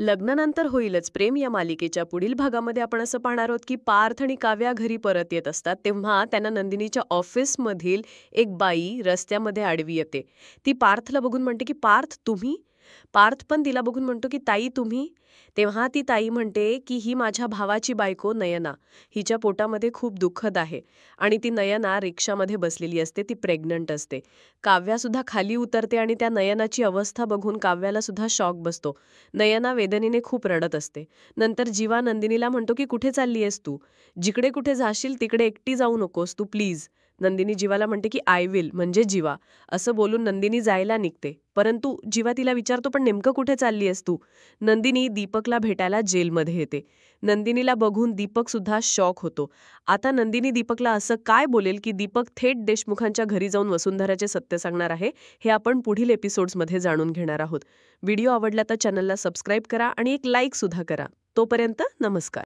लग्नानंतर होईलच प्रेम या मालिकेच्या पुढील भागामध्ये आपण असं पाहणार आहोत की पार्थ आणि काव्या घरी परत येत असतात तेव्हा त्यांना नंदिनीच्या ऑफिसमधील एक बाई रस्त्यामध्ये आडवी येते. ती पार्थला बघून म्हणते की पार्थ तुम्ही. पार्थ पण तिला बघून म्हणतो की ताई तुम्ही. तेव्हा ती ताई म्हणते की ही माझ्या भावाची बायको नयना. हिच्या पोटामध्ये खूप दुःखद आहे. आणि ती नयना रिक्षामध्ये बसलेली असते, ती प्रेग्नंट असते. काव्या सुद्धा खाली उतरते आणि त्या नयनाची अवस्था बघून काव्याला सुद्धा शॉक बसतो. नयना वेदनेने खूप रडत असते. नंतर जीवा नंदिनीला म्हणतो की कुठे चालली आहेस तू. जिकडे कुठे जाशील तिकडे एकटी जाऊ नकोस तू प्लीज. नंदिनी जीवाला म्हणते की आय विल म्हणजे जीवा. असं बोलून नंदिनी जायला निघते. परंतु जीवा तिला विचारतो पण नेमकं कुठे चालली आहेस तू. नंदिनी दीपकला भेटायला जेलमध्ये येते. नंदिनीला बघून दीपक सुद्धा शॉक होतो. आता नंदिनी दीपकला असं काय बोलेल की दीपक थेट देशमुखांच्या घरी जाऊन वसुंधराचे सत्य सांगणार आहे, हे आपण पुढील एपिसोड्समध्ये जाणून घेणार आहोत. व्हिडिओ आवडला तर चॅनलला सबस्क्राईब करा आणि एक लाईक सुद्धा करा. तोपर्यंत नमस्कार.